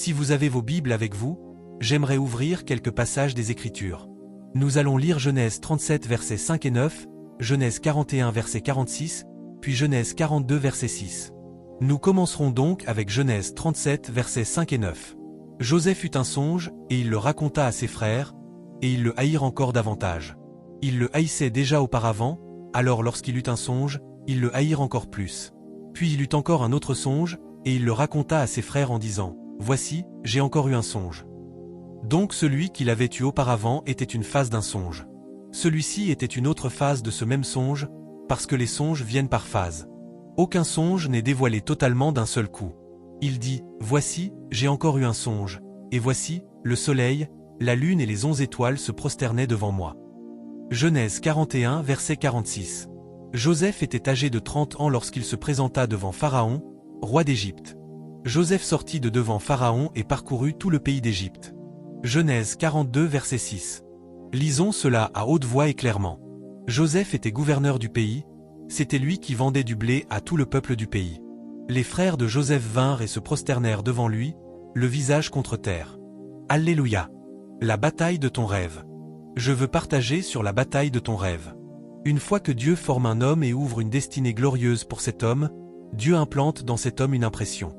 Si vous avez vos Bibles avec vous, j'aimerais ouvrir quelques passages des Écritures. Nous allons lire Genèse 37 versets 5 et 9, Genèse 41 verset 46, puis Genèse 42 verset 6. Nous commencerons donc avec Genèse 37 versets 5 et 9. Joseph eut un songe, et il le raconta à ses frères, et ils le haïrent encore davantage. Ils le haïssaient déjà auparavant, alors lorsqu'il eut un songe, ils le haïrent encore plus. Puis il eut encore un autre songe, et il le raconta à ses frères en disant, « Voici, j'ai encore eu un songe. » Donc celui qu'il avait eu auparavant était une phase d'un songe. Celui-ci était une autre phase de ce même songe, parce que les songes viennent par phase. Aucun songe n'est dévoilé totalement d'un seul coup. Il dit, « Voici, j'ai encore eu un songe, et voici, le soleil, la lune et les 11 étoiles se prosternaient devant moi. » Genèse 41 verset 46. Joseph était âgé de 30 ans lorsqu'il se présenta devant Pharaon, roi d'Égypte. Joseph sortit de devant Pharaon et parcourut tout le pays d'Égypte. Genèse 42 verset 6. Lisons cela à haute voix et clairement. Joseph était gouverneur du pays, c'était lui qui vendait du blé à tout le peuple du pays. Les frères de Joseph vinrent et se prosternèrent devant lui, le visage contre terre. Alléluia! La bataille de ton rêve. Je veux partager sur la bataille de ton rêve. Une fois que Dieu forme un homme et ouvre une destinée glorieuse pour cet homme, Dieu implante dans cet homme une impression.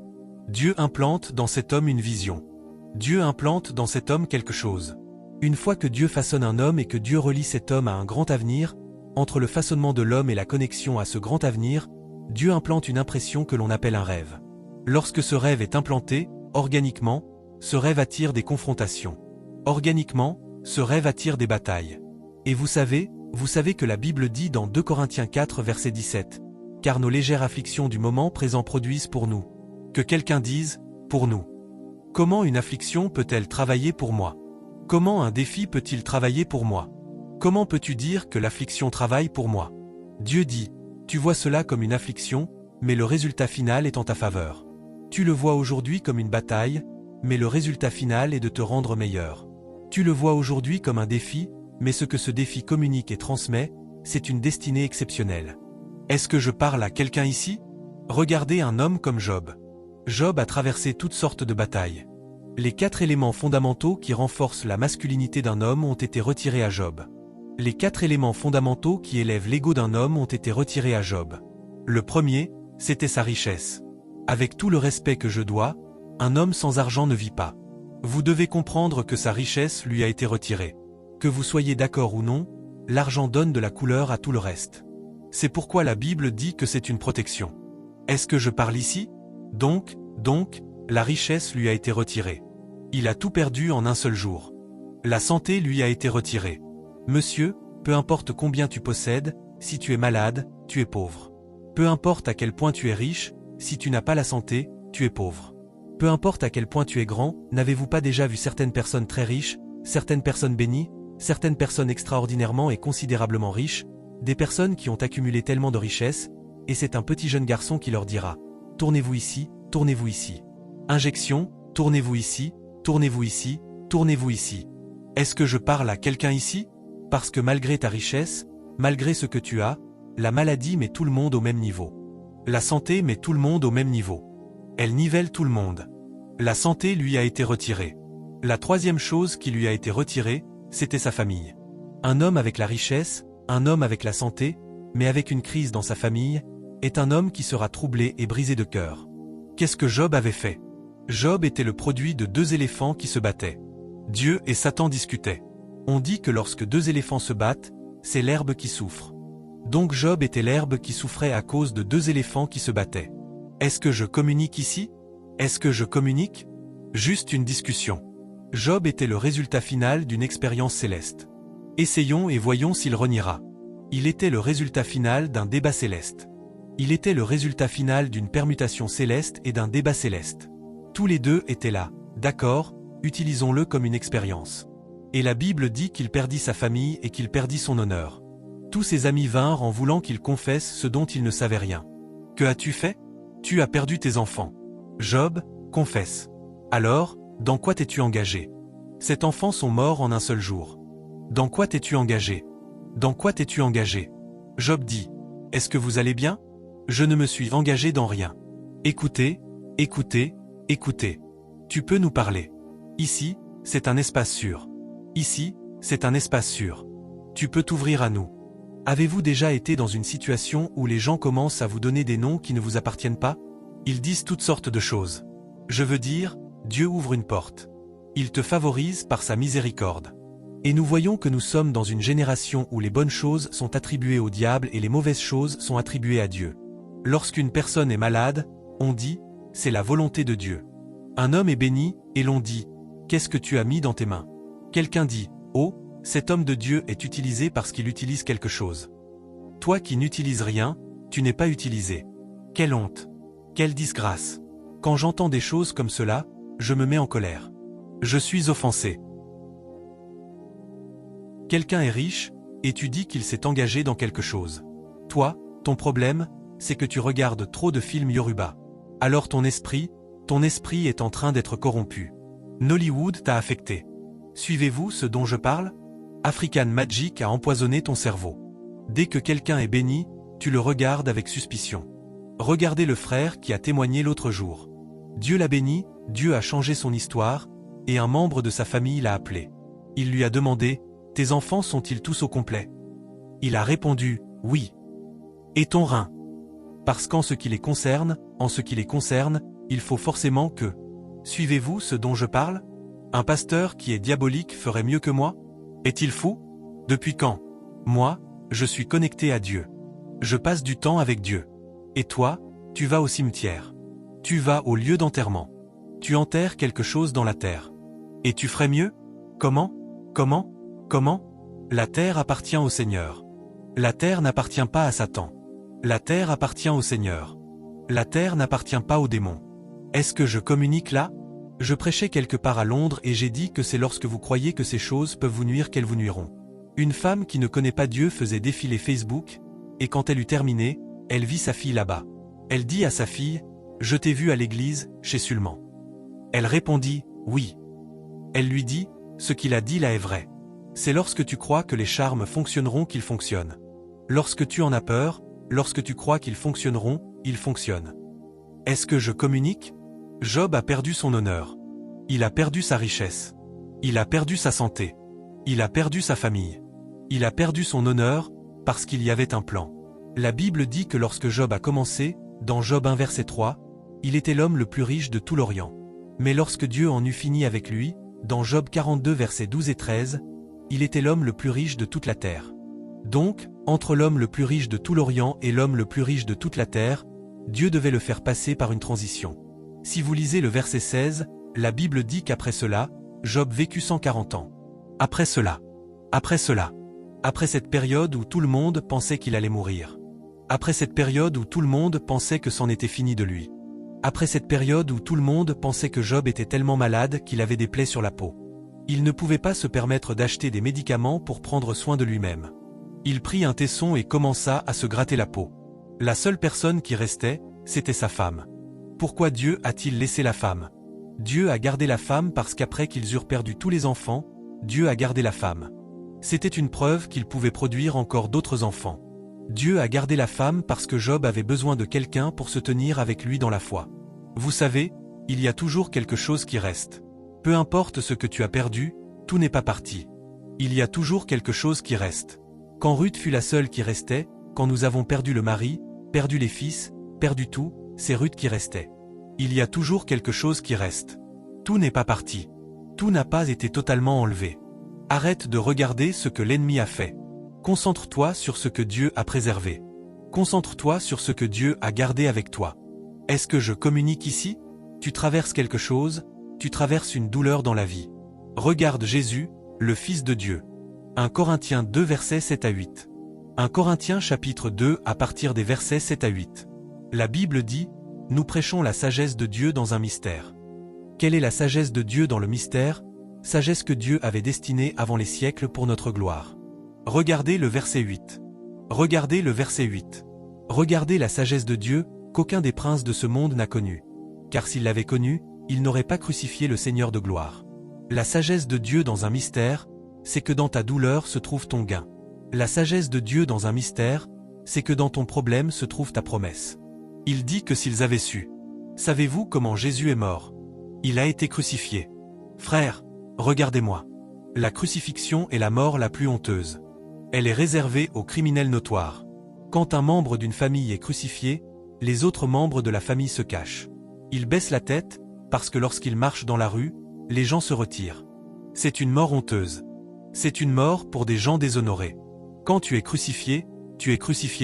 Dieu implante dans cet homme une vision. Dieu implante dans cet homme quelque chose. Une fois que Dieu façonne un homme et que Dieu relie cet homme à un grand avenir, entre le façonnement de l'homme et la connexion à ce grand avenir, Dieu implante une impression que l'on appelle un rêve. Lorsque ce rêve est implanté, organiquement, ce rêve attire des confrontations. Organiquement, ce rêve attire des batailles. Et vous savez que la Bible dit dans 2 Corinthiens 4 verset 17, « Car nos légères afflictions du moment présent produisent pour nous. » Que quelqu'un dise, « Pour nous. » Comment une affliction peut-elle travailler pour moi? Comment un défi peut-il travailler pour moi? Comment peux-tu dire que l'affliction travaille pour moi? Dieu dit, tu vois cela comme une affliction, mais le résultat final est en ta faveur. Tu le vois aujourd'hui comme une bataille, mais le résultat final est de te rendre meilleur. Tu le vois aujourd'hui comme un défi, mais ce que ce défi communique et transmet, c'est une destinée exceptionnelle. Est-ce que je parle à quelqu'un ici? Regardez un homme comme Job. Job a traversé toutes sortes de batailles. Les 4 éléments fondamentaux qui renforcent la masculinité d'un homme ont été retirés à Job. Les 4 éléments fondamentaux qui élèvent l'ego d'un homme ont été retirés à Job. Le premier, c'était sa richesse. Avec tout le respect que je dois, un homme sans argent ne vit pas. Vous devez comprendre que sa richesse lui a été retirée. Que vous soyez d'accord ou non, l'argent donne de la couleur à tout le reste. C'est pourquoi la Bible dit que c'est une protection. Est-ce que je parle ici? Donc, la richesse lui a été retirée. Il a tout perdu en un seul jour. La santé lui a été retirée. Monsieur, peu importe combien tu possèdes, si tu es malade, tu es pauvre. Peu importe à quel point tu es riche, si tu n'as pas la santé, tu es pauvre. Peu importe à quel point tu es grand, n'avez-vous pas déjà vu certaines personnes très riches, certaines personnes bénies, certaines personnes extraordinairement et considérablement riches, des personnes qui ont accumulé tellement de richesses, et c'est un petit jeune garçon qui leur dira « Tournez-vous ici, tournez-vous ici. Injection, tournez-vous ici, tournez-vous ici, tournez-vous ici. » Est-ce que je parle à quelqu'un ici? Parce que malgré ta richesse, malgré ce que tu as, la maladie met tout le monde au même niveau. La santé met tout le monde au même niveau. Elle nivelle tout le monde. La santé lui a été retirée. La troisième chose qui lui a été retirée, c'était sa famille. Un homme avec la richesse, un homme avec la santé, mais avec une crise dans sa famille, est un homme qui sera troublé et brisé de cœur. Qu'est-ce que Job avait fait? Job était le produit de 2 éléphants qui se battaient. Dieu et Satan discutaient. On dit que lorsque 2 éléphants se battent, c'est l'herbe qui souffre. Donc Job était l'herbe qui souffrait à cause de 2 éléphants qui se battaient. Est-ce que je communique ici? Est-ce que je communique? Juste une discussion. Job était le résultat final d'une expérience céleste. Essayons et voyons s'il reniera. Il était le résultat final d'un débat céleste. Il était le résultat final d'une permutation céleste et d'un débat céleste. Tous les deux étaient là, d'accord, utilisons-le comme une expérience. Et la Bible dit qu'il perdit sa famille et qu'il perdit son honneur. Tous ses amis vinrent en voulant qu'il confesse ce dont il ne savait rien. Que as-tu fait? Tu as perdu tes enfants. Job, confesse. Alors, dans quoi t'es-tu engagé? Ces enfants sont morts en un seul jour. Dans quoi t'es-tu engagé? Dans quoi t'es-tu engagé? Job dit, est-ce que vous allez bien? Je ne me suis engagé dans rien. Écoutez, écoutez, écoutez. Tu peux nous parler. Ici, c'est un espace sûr. Ici, c'est un espace sûr. Tu peux t'ouvrir à nous. Avez-vous déjà été dans une situation où les gens commencent à vous donner des noms qui ne vous appartiennent pas? Ils disent toutes sortes de choses. Je veux dire, Dieu ouvre une porte. Il te favorise par sa miséricorde. Et nous voyons que nous sommes dans une génération où les bonnes choses sont attribuées au diable et les mauvaises choses sont attribuées à Dieu. Lorsqu'une personne est malade, on dit, c'est la volonté de Dieu. Un homme est béni, et l'on dit, qu'est-ce que tu as mis dans tes mains? Quelqu'un dit, oh, cet homme de Dieu est utilisé parce qu'il utilise quelque chose. Toi qui n'utilises rien, tu n'es pas utilisé. Quelle honte! Quelle disgrâce! Quand j'entends des choses comme cela, je me mets en colère. Je suis offensé. Quelqu'un est riche, et tu dis qu'il s'est engagé dans quelque chose. Toi, ton problème, c'est que tu regardes trop de films Yoruba. Alors ton esprit est en train d'être corrompu. Nollywood t'a affecté. Suivez-vous ce dont je parle? African Magic a empoisonné ton cerveau. Dès que quelqu'un est béni, tu le regardes avec suspicion. Regardez le frère qui a témoigné l'autre jour. Dieu l'a béni, Dieu a changé son histoire, et un membre de sa famille l'a appelé. Il lui a demandé, « Tes enfants sont-ils tous au complet ?» Il a répondu, « Oui. » Et ton rein? Parce qu'en ce qui les concerne, il faut forcément que... Suivez-vous ce dont je parle? Un pasteur qui est diabolique ferait mieux que moi? Est-il fou? Depuis quand? Moi, je suis connecté à Dieu. Je passe du temps avec Dieu. Et toi, tu vas au cimetière. Tu vas au lieu d'enterrement. Tu enterres quelque chose dans la terre. Et tu ferais mieux? Comment? La terre appartient au Seigneur. La terre n'appartient pas à Satan. La terre appartient au Seigneur. La terre n'appartient pas aux démons. Est-ce que je communique là? Je prêchais quelque part à Londres et j'ai dit que c'est lorsque vous croyez que ces choses peuvent vous nuire qu'elles vous nuiront. Une femme qui ne connaît pas Dieu faisait défiler Facebook, et quand elle eut terminé, elle vit sa fille là-bas. Elle dit à sa fille, « Je t'ai vu à l'église, chez Sulman. » Elle répondit, « Oui. » Elle lui dit, « Ce qu'il a dit là est vrai. C'est lorsque tu crois que les charmes fonctionneront qu'ils fonctionnent. Lorsque tu en as peur, lorsque tu crois qu'ils fonctionneront, ils fonctionnent. » Est-ce que je communique? Job a perdu son honneur. Il a perdu sa richesse. Il a perdu sa santé. Il a perdu sa famille. Il a perdu son honneur, parce qu'il y avait un plan. La Bible dit que lorsque Job a commencé, dans Job 1 verset 3, il était l'homme le plus riche de tout l'Orient. Mais lorsque Dieu en eut fini avec lui, dans Job 42 versets 12 et 13, il était l'homme le plus riche de toute la terre. Donc, entre l'homme le plus riche de tout l'Orient et l'homme le plus riche de toute la terre, Dieu devait le faire passer par une transition. Si vous lisez le verset 16, la Bible dit qu'après cela, Job vécut 140 ans. Après cette période où tout le monde pensait qu'il allait mourir. Après cette période où tout le monde pensait que c'en était fini de lui. Après cette période où tout le monde pensait que Job était tellement malade qu'il avait des plaies sur la peau. Il ne pouvait pas se permettre d'acheter des médicaments pour prendre soin de lui-même. Il prit un tesson et commença à se gratter la peau. La seule personne qui restait, c'était sa femme. Pourquoi Dieu a-t-il laissé la femme? Dieu a gardé la femme parce qu'après qu'ils eurent perdu tous les enfants, Dieu a gardé la femme. C'était une preuve qu'il pouvait produire encore d'autres enfants. Dieu a gardé la femme parce que Job avait besoin de quelqu'un pour se tenir avec lui dans la foi. Vous savez, il y a toujours quelque chose qui reste. Peu importe ce que tu as perdu, tout n'est pas parti. Il y a toujours quelque chose qui reste. Quand Ruth fut la seule qui restait, quand nous avons perdu le mari, perdu les fils, perdu tout, c'est Ruth qui restait. Il y a toujours quelque chose qui reste. Tout n'est pas parti. Tout n'a pas été totalement enlevé. Arrête de regarder ce que l'ennemi a fait. Concentre-toi sur ce que Dieu a préservé. Concentre-toi sur ce que Dieu a gardé avec toi. Est-ce que je communique ici? Tu traverses quelque chose, tu traverses une douleur dans la vie. Regarde Jésus, le Fils de Dieu. 1 Corinthiens 2 versets 7 à 8. 1 Corinthiens chapitre 2 à partir des versets 7 à 8. La Bible dit, « Nous prêchons la sagesse de Dieu dans un mystère. » Quelle est la sagesse de Dieu dans le mystère? Sagesse que Dieu avait destinée avant les siècles pour notre gloire. Regardez le verset 8. Regardez le verset 8. Regardez la sagesse de Dieu, qu'aucun des princes de ce monde n'a connue. Car s'il l'avait connue, il n'aurait pas crucifié le Seigneur de gloire. La sagesse de Dieu dans un mystère, c'est que dans ta douleur se trouve ton gain. La sagesse de Dieu dans un mystère, c'est que dans ton problème se trouve ta promesse. Il dit que s'ils avaient su. Savez-vous comment Jésus est mort? Il a été crucifié. Frères, regardez-moi. La crucifixion est la mort la plus honteuse. Elle est réservée aux criminels notoires. Quand un membre d'une famille est crucifié, les autres membres de la famille se cachent. Ils baissent la tête, parce que lorsqu'ils marchent dans la rue, les gens se retirent. C'est une mort honteuse. C'est une mort pour des gens déshonorés. Quand tu es crucifié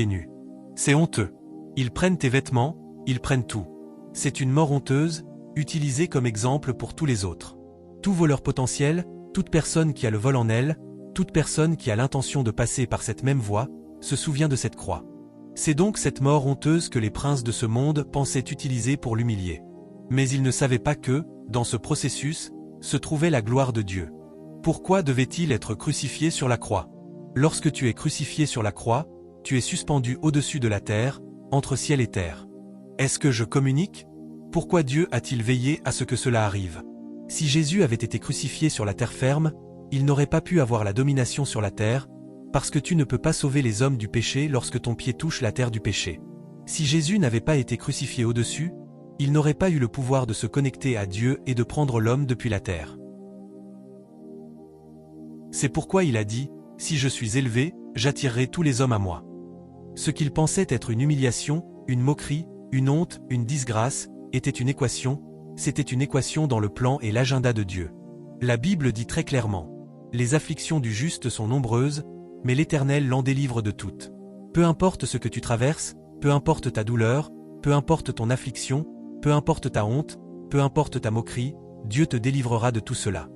nu. C'est honteux. Ils prennent tes vêtements, ils prennent tout. C'est une mort honteuse, utilisée comme exemple pour tous les autres. Tout voleur potentiel, toute personne qui a le vol en elle, toute personne qui a l'intention de passer par cette même voie, se souvient de cette croix. C'est donc cette mort honteuse que les princes de ce monde pensaient utiliser pour l'humilier. Mais ils ne savaient pas que, dans ce processus, se trouvait la gloire de Dieu. Pourquoi devait-il être crucifié sur la croix? Lorsque tu es crucifié sur la croix, tu es suspendu au-dessus de la terre, entre ciel et terre. Est-ce que je communique? Pourquoi Dieu a-t-il veillé à ce que cela arrive? Si Jésus avait été crucifié sur la terre ferme, il n'aurait pas pu avoir la domination sur la terre, parce que tu ne peux pas sauver les hommes du péché lorsque ton pied touche la terre du péché. Si Jésus n'avait pas été crucifié au-dessus, il n'aurait pas eu le pouvoir de se connecter à Dieu et de prendre l'homme depuis la terre. C'est pourquoi il a dit, « Si je suis élevé, j'attirerai tous les hommes à moi. » Ce qu'il pensait être une humiliation, une moquerie, une honte, une disgrâce, était une équation, c'était une équation dans le plan et l'agenda de Dieu. La Bible dit très clairement, « Les afflictions du juste sont nombreuses, mais l'Éternel l'en délivre de toutes. » Peu importe ce que tu traverses, peu importe ta douleur, peu importe ton affliction, peu importe ta honte, peu importe ta moquerie, Dieu te délivrera de tout cela.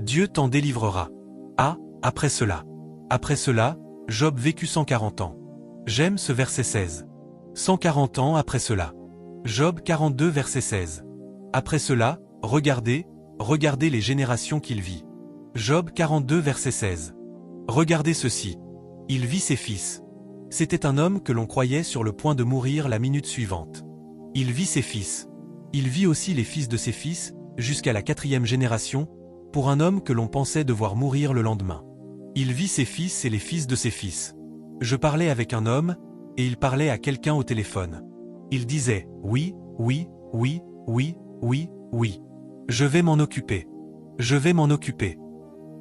Dieu t'en délivrera. Ah, après cela. Après cela, Job vécut 140 ans. J'aime ce verset 16. 140 ans après cela. Job 42 verset 16. Après cela, regardez les générations qu'il vit. Job 42 verset 16. Regardez ceci. Il vit ses fils. C'était un homme que l'on croyait sur le point de mourir la minute suivante. Il vit ses fils. Il vit aussi les fils de ses fils, jusqu'à la 4e génération, pour un homme que l'on pensait devoir mourir le lendemain. Il vit ses fils et les fils de ses fils. Je parlais avec un homme, et il parlait à quelqu'un au téléphone. Il disait « Oui, oui, oui, oui, oui, oui. Je vais m'en occuper. Je vais m'en occuper. »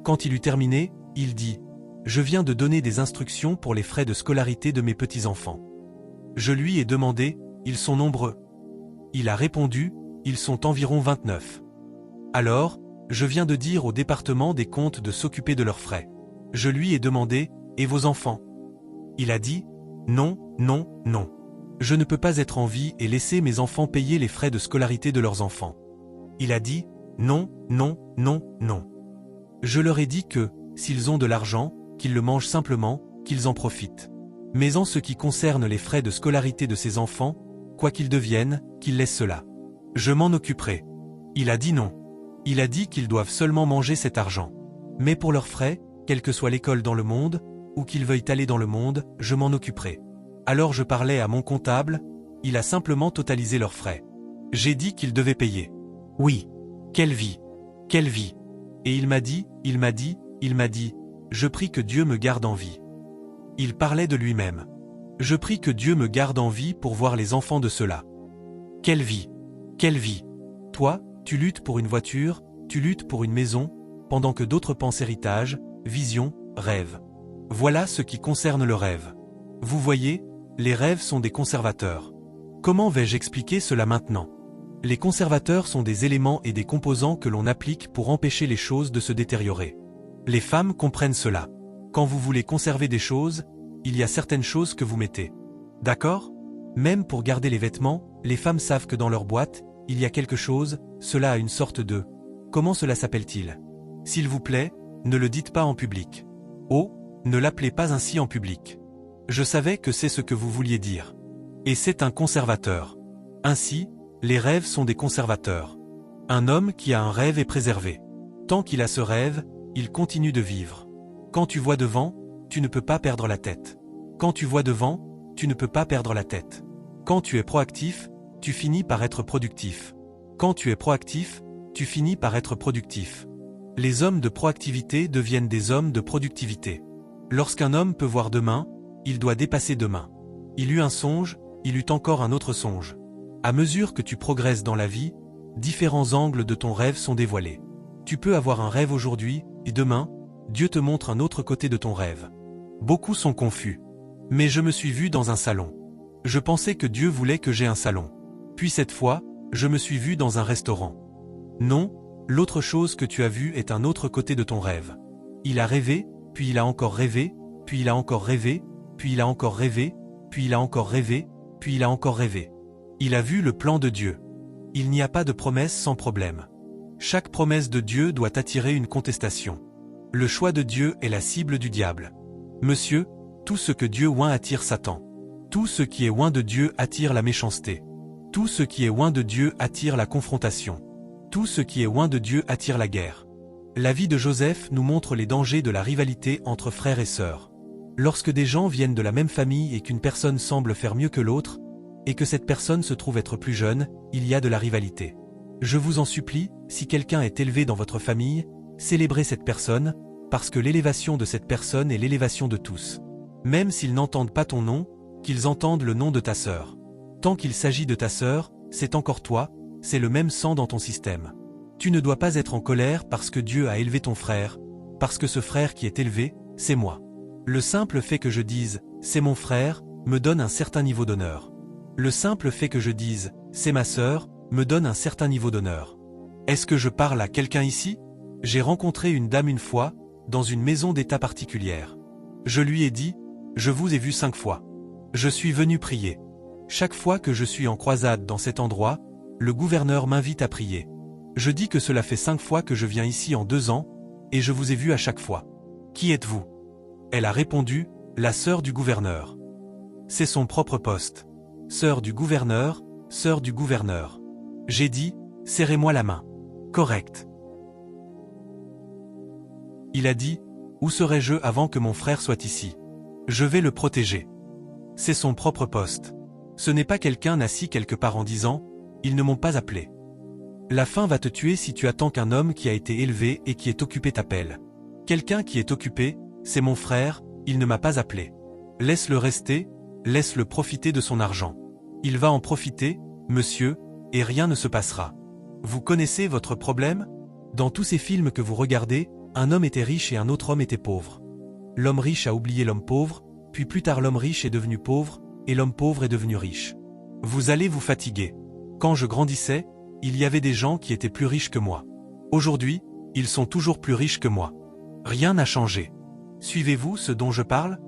Quand il eut terminé, il dit « Je viens de donner des instructions pour les frais de scolarité de mes petits-enfants. » Je lui ai demandé « Ils sont nombreux ?» Il a répondu « Ils sont environ 29. » Alors, je viens de dire au département des comptes de s'occuper de leurs frais. Je lui ai demandé « Et vos enfants ?» Il a dit « Non, non, non. Je ne peux pas être en vie et laisser mes enfants payer les frais de scolarité de leurs enfants. » Il a dit « Non, non, non, non. » Je leur ai dit que, s'ils ont de l'argent, qu'ils le mangent simplement, qu'ils en profitent. Mais en ce qui concerne les frais de scolarité de ses enfants, quoi qu'ils deviennent, qu'ils laissent cela. Je m'en occuperai. Il a dit non. Il a dit qu'ils doivent seulement manger cet argent. Mais pour leurs frais, quelle que soit l'école dans le monde, ou qu'ils veuillent aller dans le monde, je m'en occuperai. Alors je parlais à mon comptable, il a simplement totalisé leurs frais. J'ai dit qu'ils devaient payer. Oui. Quelle vie. Quelle vie. Et il m'a dit, je prie que Dieu me garde en vie. Il parlait de lui-même. Je prie que Dieu me garde en vie pour voir les enfants de ceux-là. Quelle vie. Quelle vie. Toi, tu luttes pour une voiture, tu luttes pour une maison, pendant que d'autres pensent héritage, vision, rêve. Voilà ce qui concerne le rêve. Vous voyez, les rêves sont des conservateurs. Comment vais-je expliquer cela maintenant? Les conservateurs sont des éléments et des composants que l'on applique pour empêcher les choses de se détériorer. Les femmes comprennent cela. Quand vous voulez conserver des choses, il y a certaines choses que vous mettez. D'accord? Même pour garder les vêtements, les femmes savent que dans leur boîte, il y a quelque chose, cela a une sorte de... Comment cela s'appelle-t-il? S'il vous plaît, ne le dites pas en public. Oh, ne l'appelez pas ainsi en public. Je savais que c'est ce que vous vouliez dire. Et c'est un conservateur. Ainsi, les rêves sont des conservateurs. Un homme qui a un rêve est préservé. Tant qu'il a ce rêve, il continue de vivre. Quand tu vois devant, tu ne peux pas perdre la tête. Quand tu vois devant, tu ne peux pas perdre la tête. Quand tu es proactif, tu finis par être productif. Quand tu es proactif, tu finis par être productif. Les hommes de proactivité deviennent des hommes de productivité. Lorsqu'un homme peut voir demain, il doit dépasser demain. Il eut un songe, il eut encore un autre songe. À mesure que tu progresses dans la vie, différents angles de ton rêve sont dévoilés. Tu peux avoir un rêve aujourd'hui, et demain, Dieu te montre un autre côté de ton rêve. Beaucoup sont confus. Mais je me suis vu dans un salon. Je pensais que Dieu voulait que j'aie un salon. Puis cette fois, je me suis vu dans un restaurant. Non, l'autre chose que tu as vue est un autre côté de ton rêve. Il a rêvé, puis il a encore rêvé, puis il a encore rêvé, puis il a encore rêvé, puis il a encore rêvé, puis il a encore rêvé. Il a vu le plan de Dieu. Il n'y a pas de promesse sans problème. Chaque promesse de Dieu doit attirer une contestation. Le choix de Dieu est la cible du diable. Monsieur, tout ce que Dieu oint attire Satan. Tout ce qui est oint de Dieu attire la méchanceté. Tout ce qui est oint de Dieu attire la confrontation. Tout ce qui est oint de Dieu attire la guerre. La vie de Joseph nous montre les dangers de la rivalité entre frères et sœurs. Lorsque des gens viennent de la même famille et qu'une personne semble faire mieux que l'autre, et que cette personne se trouve être plus jeune, il y a de la rivalité. Je vous en supplie, si quelqu'un est élevé dans votre famille, célébrez cette personne, parce que l'élévation de cette personne est l'élévation de tous. Même s'ils n'entendent pas ton nom, qu'ils entendent le nom de ta sœur. Tant qu'il s'agit de ta sœur, c'est encore toi, c'est le même sang dans ton système. Tu ne dois pas être en colère parce que Dieu a élevé ton frère, parce que ce frère qui est élevé, c'est moi. Le simple fait que je dise « c'est mon frère » me donne un certain niveau d'honneur. Le simple fait que je dise « c'est ma sœur » me donne un certain niveau d'honneur. Est-ce que je parle à quelqu'un ici? J'ai rencontré une dame une fois, dans une maison d'état particulière. Je lui ai dit « je vous ai vu 5 fois. Je suis venu prier. Chaque fois que je suis en croisade dans cet endroit, le gouverneur m'invite à prier. Je dis que cela fait 5 fois que je viens ici en 2 ans, et je vous ai vu à chaque fois. Qui êtes-vous » Elle a répondu « la sœur du gouverneur. » C'est son propre poste. Sœur du gouverneur, sœur du gouverneur. J'ai dit « serrez-moi la main. » Correct. Il a dit « où serais-je avant que mon frère soit ici? Je vais le protéger. » C'est son propre poste. Ce n'est pas quelqu'un assis quelque part en disant « ils ne m'ont pas appelé ». La faim va te tuer si tu attends qu'un homme qui a été élevé et qui est occupé t'appelle. Quelqu'un qui est occupé, c'est mon frère, il ne m'a pas appelé. Laisse-le rester, laisse-le profiter de son argent. Il va en profiter, monsieur, et rien ne se passera. Vous connaissez votre problème? Dans tous ces films que vous regardez, un homme était riche et un autre homme était pauvre. L'homme riche a oublié l'homme pauvre, puis plus tard l'homme riche est devenu pauvre, et l'homme pauvre est devenu riche. Vous allez vous fatiguer. Quand je grandissais, il y avait des gens qui étaient plus riches que moi. Aujourd'hui, ils sont toujours plus riches que moi. Rien n'a changé. Suivez-vous ce dont je parle?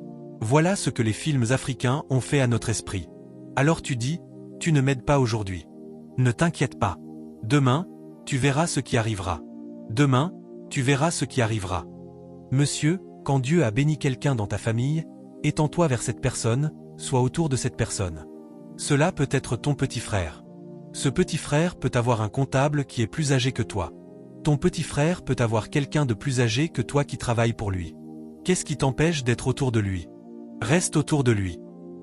Voilà ce que les films africains ont fait à notre esprit. Alors tu dis, tu ne m'aides pas aujourd'hui. Ne t'inquiète pas. Demain, tu verras ce qui arrivera. Demain, tu verras ce qui arrivera. Monsieur, quand Dieu a béni quelqu'un dans ta famille, étends-toi vers cette personne, sois autour de cette personne. Cela peut être ton petit frère. Ce petit frère peut avoir un comptable qui est plus âgé que toi. Ton petit frère peut avoir quelqu'un de plus âgé que toi qui travaille pour lui. Qu'est-ce qui t'empêche d'être autour de lui? Reste autour de lui.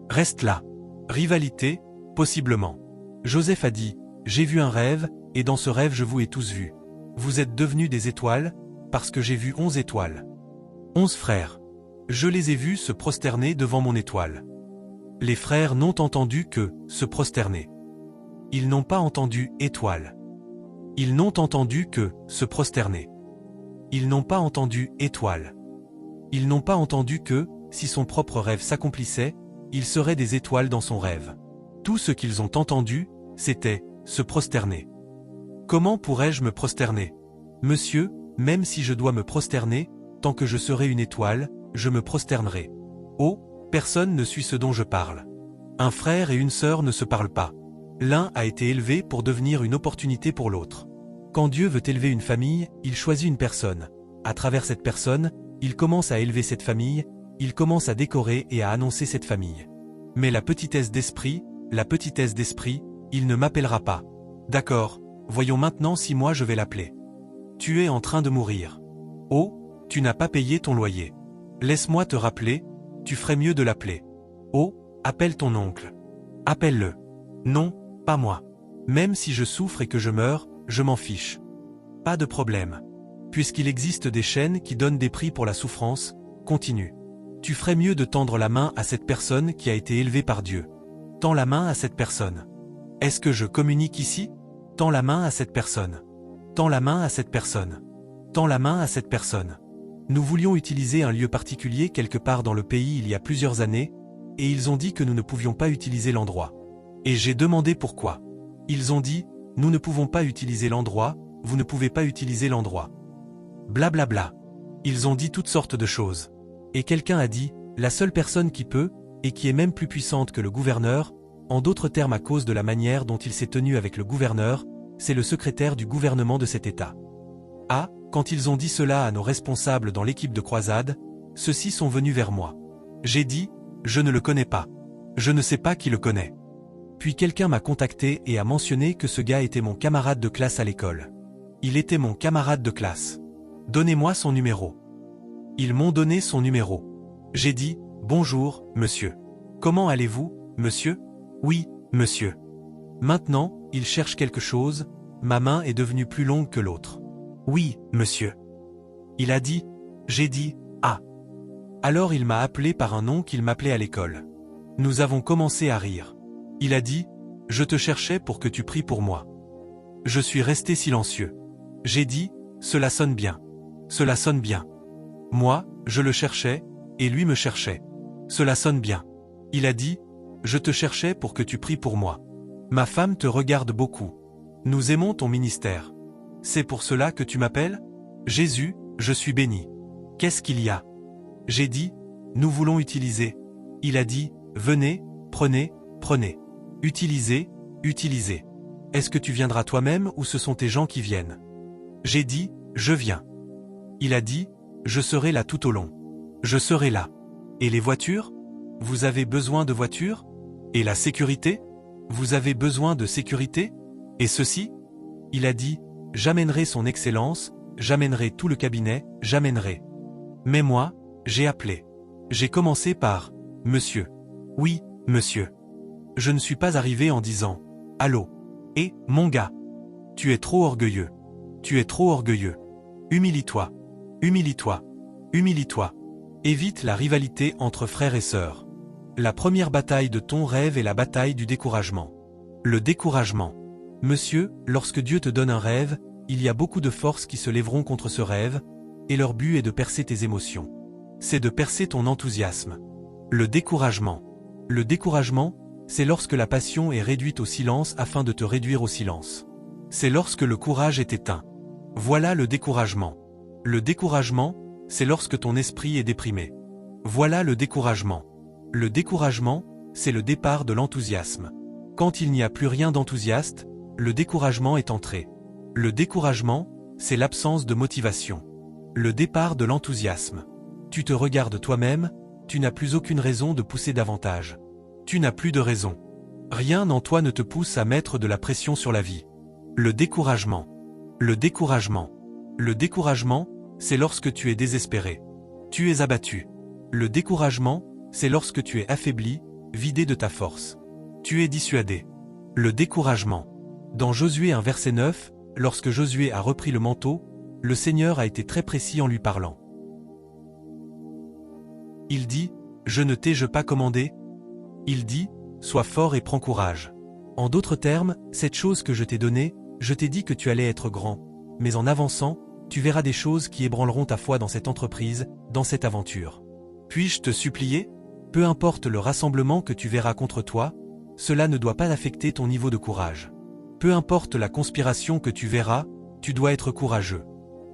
Reste là. Rivalité, possiblement. Joseph a dit, j'ai vu un rêve, et dans ce rêve je vous ai tous vus. Vous êtes devenus des étoiles, parce que j'ai vu 11 étoiles. 11 frères. Je les ai vus se prosterner devant mon étoile. Les frères n'ont entendu que se prosterner. Ils n'ont pas entendu étoile. Ils n'ont entendu que se prosterner. Ils n'ont pas entendu étoile. Ils n'ont pas entendu que, si son propre rêve s'accomplissait, il serait des étoiles dans son rêve. Tout ce qu'ils ont entendu, c'était se prosterner. Comment pourrais-je me prosterner? Monsieur, même si je dois me prosterner, tant que je serai une étoile, je me prosternerai. Oh, personne ne suit ce dont je parle. Un frère et une sœur ne se parlent pas. L'un a été élevé pour devenir une opportunité pour l'autre. Quand Dieu veut élever une famille, il choisit une personne. À travers cette personne, il commence à élever cette famille, il commence à décorer et à annoncer cette famille. Mais la petitesse d'esprit, il ne m'appellera pas. D'accord, voyons maintenant si moi je vais l'appeler. Tu es en train de mourir. Oh, tu n'as pas payé ton loyer. Laisse-moi te rappeler, tu ferais mieux de l'appeler. Oh, appelle ton oncle. Appelle-le. Non, pas moi. Même si je souffre et que je meurs, je m'en fiche. Pas de problème. Puisqu'il existe des chaînes qui donnent des prix pour la souffrance, continue. Tu ferais mieux de tendre la main à cette personne qui a été élevée par Dieu. Tends la main à cette personne. Est-ce que je communique ici? Tends la main à cette personne. Tends la main à cette personne. Tends la main à cette personne. Nous voulions utiliser un lieu particulier quelque part dans le pays il y a plusieurs années, et ils ont dit que nous ne pouvions pas utiliser l'endroit. Et j'ai demandé pourquoi. Ils ont dit, nous ne pouvons pas utiliser l'endroit, vous ne pouvez pas utiliser l'endroit. Blablabla. Ils ont dit toutes sortes de choses. Et quelqu'un a dit, la seule personne qui peut, et qui est même plus puissante que le gouverneur, en d'autres termes à cause de la manière dont il s'est tenu avec le gouverneur, c'est le secrétaire du gouvernement de cet État. Ah, quand ils ont dit cela à nos responsables dans l'équipe de croisade, ceux-ci sont venus vers moi. J'ai dit, je ne le connais pas. Je ne sais pas qui le connaît. Puis quelqu'un m'a contacté et a mentionné que ce gars était mon camarade de classe à l'école. Il était mon camarade de classe. Donnez-moi son numéro. Ils m'ont donné son numéro. J'ai dit, bonjour, monsieur. Comment allez-vous, monsieur? Oui, monsieur. Maintenant, il cherche quelque chose, ma main est devenue plus longue que l'autre. Oui, monsieur. Il a dit, j'ai dit, ah. Alors il m'a appelé par un nom qu'il m'appelait à l'école. Nous avons commencé à rire. Il a dit, je te cherchais pour que tu pries pour moi. Je suis resté silencieux. J'ai dit, cela sonne bien. Cela sonne bien. Moi, je le cherchais, et lui me cherchait. Cela sonne bien. Il a dit, je te cherchais pour que tu pries pour moi. Ma femme te regarde beaucoup. Nous aimons ton ministère. C'est pour cela que tu m'appelles? Jésus, je suis béni. Qu'est-ce qu'il y a? J'ai dit, nous voulons utiliser. Il a dit, venez, prenez, prenez. Utilisez, utilisez. Est-ce que tu viendras toi-même ou ce sont tes gens qui viennent? J'ai dit, je viens. Il a dit, je serai là tout au long. Je serai là. Et les voitures? Vous avez besoin de voitures? Et la sécurité? Vous avez besoin de sécurité? Et ceci? Il a dit, j'amènerai son excellence, j'amènerai tout le cabinet, j'amènerai. Mais moi, j'ai appelé. J'ai commencé par, monsieur. Oui, monsieur. Je ne suis pas arrivé en disant, allô. Et, mon gars. Tu es trop orgueilleux. Tu es trop orgueilleux. Humilie-toi. Humilie-toi. Humilie-toi. Évite la rivalité entre frères et sœurs. La première bataille de ton rêve est la bataille du découragement. Le découragement. Monsieur, lorsque Dieu te donne un rêve, il y a beaucoup de forces qui se lèveront contre ce rêve, et leur but est de percer tes émotions. C'est de percer ton enthousiasme. Le découragement. Le découragement, c'est lorsque la passion est réduite au silence afin de te réduire au silence. C'est lorsque le courage est éteint. Voilà le découragement. Le découragement, c'est lorsque ton esprit est déprimé. Voilà le découragement. Le découragement, c'est le départ de l'enthousiasme. Quand il n'y a plus rien d'enthousiaste, le découragement est entré. Le découragement, c'est l'absence de motivation. Le départ de l'enthousiasme. Tu te regardes toi-même, tu n'as plus aucune raison de pousser davantage. Tu n'as plus de raison. Rien en toi ne te pousse à mettre de la pression sur la vie. Le découragement. Le découragement. Le découragement, c'est lorsque tu es désespéré. Tu es abattu. Le découragement, c'est lorsque tu es affaibli, vidé de ta force. Tu es dissuadé. Le découragement. Dans Josué 1 verset 9, lorsque Josué a repris le manteau, le Seigneur a été très précis en lui parlant. Il dit, je ne t'ai-je pas commandé? Il dit, sois fort et prends courage. En d'autres termes, cette chose que je t'ai donnée, je t'ai dit que tu allais être grand. Mais en avançant, tu verras des choses qui ébranleront ta foi dans cette entreprise, dans cette aventure. Puis-je te supplier? Peu importe le rassemblement que tu verras contre toi, cela ne doit pas affecter ton niveau de courage. Peu importe la conspiration que tu verras, tu dois être courageux.